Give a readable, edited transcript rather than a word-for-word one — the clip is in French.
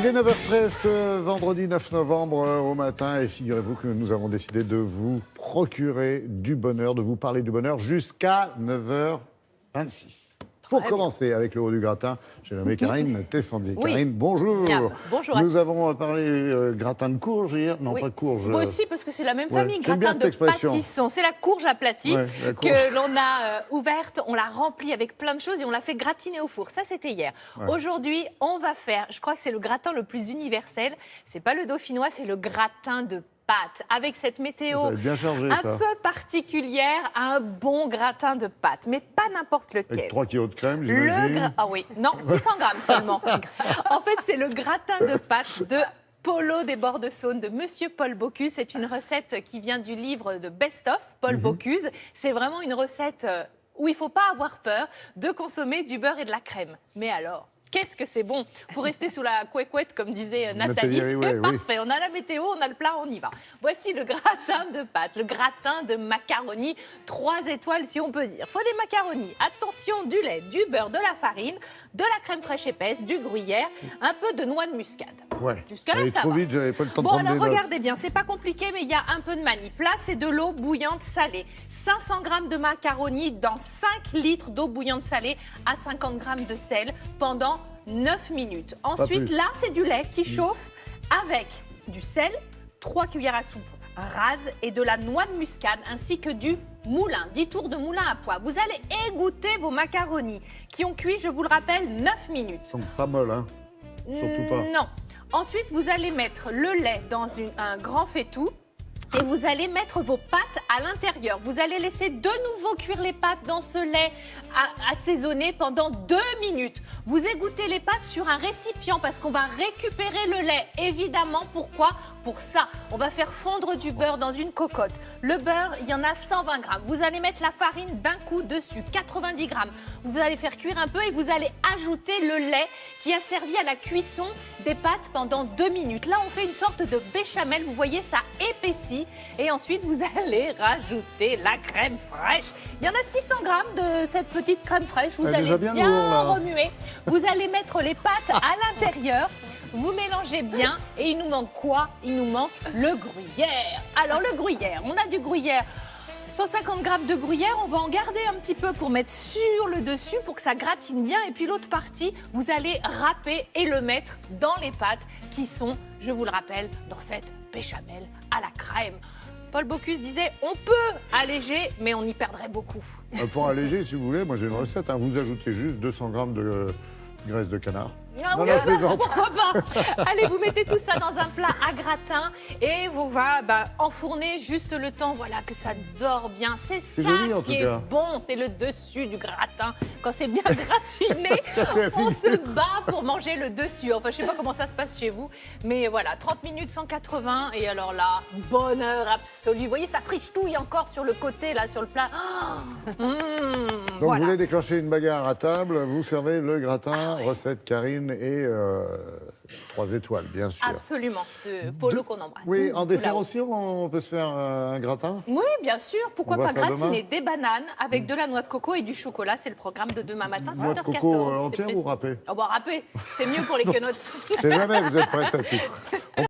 est 9h13 ce vendredi 9 novembre au matin et figurez-vous que nous avons décidé de vous procurer du bonheur, de vous parler du bonheur jusqu'à 9h26. Pour commencer avec le haut du gratin, j'ai nommé Karine Tessandier. Oui. Karine, bonjour. Bien. Bonjour à Nous tous. avons parlé gratin de courge hier. Non, Oui. pas de courge. Moi aussi, parce que c'est la même Ouais, famille, j'aime bien gratin cette de expression. pâtisson. C'est la courge aplatie Ouais, la courge. que l'on a ouverte, on l'a remplie avec plein de choses et on l'a fait gratiner au four. Ça, c'était hier. Ouais. Aujourd'hui, on va faire, je crois que c'est le gratin le plus universel. C'est pas le dauphinois, c'est le gratin de pâtes. Avec cette météo Ça va être bien chargé, un ça. peu particulière, un bon gratin de pâtes, mais pas n'importe lequel. Avec 3 kilos de crème, j'imagine. Ah oui, non, 600 grammes seulement. En fait, c'est le gratin de pâtes de Polo des bords de Saône de Monsieur Paul Bocuse. C'est une recette qui vient du livre de Best of Paul Bocuse. C'est vraiment une recette où il ne faut pas avoir peur de consommer du beurre et de la crème. Mais alors, qu'est-ce que c'est bon pour rester sous la couette, comme disait Nathalie. Nathalie, C'est oui, oui. parfait. On a la météo, on a le plat, on y va. Voici le gratin de pâtes, le gratin de macaroni, 3 étoiles si on peut dire. Il faut des macaronis. Attention, du lait, du beurre, de la farine, de la crème fraîche épaisse, du gruyère, un peu de noix de muscade. Ouais. Jusqu'à là, Allez ça trop va. vite, j'avais pas le temps de Bon, prendre alors des notes. regardez bien, c'est pas compliqué, mais il y a un peu de manip. Là, c'est de l'eau bouillante salée. 500 g de macaroni dans 5 litres d'eau bouillante salée à 50 g de sel pendant 9 minutes. Ensuite, plus. là, c'est du lait qui chauffe avec du sel, 3 cuillères à soupe rases et de la noix de muscade ainsi que du moulin, 10 tours de moulin à pois. Vous allez égoutter vos macaronis qui ont cuit, je vous le rappelle, 9 minutes. Ils sont pas molles, hein. Surtout pas. Non. Ensuite, vous allez mettre le lait dans un grand faitout et vous allez mettre vos pâtes à l'intérieur. Vous allez laisser de nouveau cuire les pâtes dans ce lait assaisonné pendant 2 minutes. Vous égouttez les pâtes sur un récipient parce qu'on va récupérer le lait. Évidemment, pourquoi ? Pour ça, on va faire fondre du beurre dans une cocotte. Le beurre, il y en a 120 grammes. Vous allez mettre la farine d'un coup dessus, 90 grammes. Vous allez faire cuire un peu et vous allez ajouter le lait qui a servi à la cuisson des pâtes pendant 2 minutes. Là, on fait une sorte de béchamel. Vous voyez, ça épaissit. Et ensuite, vous allez rajouter la crème fraîche. Il y en a 600 grammes de cette petite crème fraîche. Vous Elle est allez déjà bien, bien lourde, là. remuer. Vous allez mettre les pâtes à l'intérieur. Vous mélangez bien et il nous manque quoi ? Il nous manque le gruyère. Alors le gruyère, on a du gruyère, 150 grammes de gruyère, on va en garder un petit peu pour mettre sur le dessus pour que ça gratine bien. Et puis l'autre partie, vous allez râper et le mettre dans les pâtes qui sont, je vous le rappelle, dans cette béchamel à la crème. Paul Bocuse disait, on peut alléger, mais on y perdrait beaucoup. Pour alléger, si vous voulez, moi j'ai une recette. Hein. Vous ajoutez juste 200 grammes de graisse de canard. Ah, Non, oui, non, je plaisante. pourquoi pas. Allez, vous mettez tout ça dans un plat à gratin et vous va enfourner juste le temps que ça dort bien. C'est ça joli, en qui tout est cas. bon, c'est le dessus du gratin. Quand c'est bien gratiné, cassé à on fil. se bat pour manger le dessus. Enfin, je sais pas comment ça se passe chez vous, mais voilà, 30 minutes 180 et alors là, bonheur absolu. Vous voyez, ça friche-touille encore sur le côté, là, sur le plat. Donc voilà. vous voulez déclencher une bagarre à table, vous servez le gratin, recette Karine et 3 étoiles, bien sûr. Absolument, de Polo qu'on embrasse. Oui, en Tout dessert là-haut. aussi, on peut se faire un gratin. Oui, bien sûr. Pourquoi On voit pas ça gratiner demain des bananes avec de la noix de coco et du chocolat. C'est le programme de demain matin, 7h14. Noix de coco c'est entière précis. ou râpée? Oh, râpée, c'est mieux pour les quenottes. C'est jamais vous êtes prête à tout.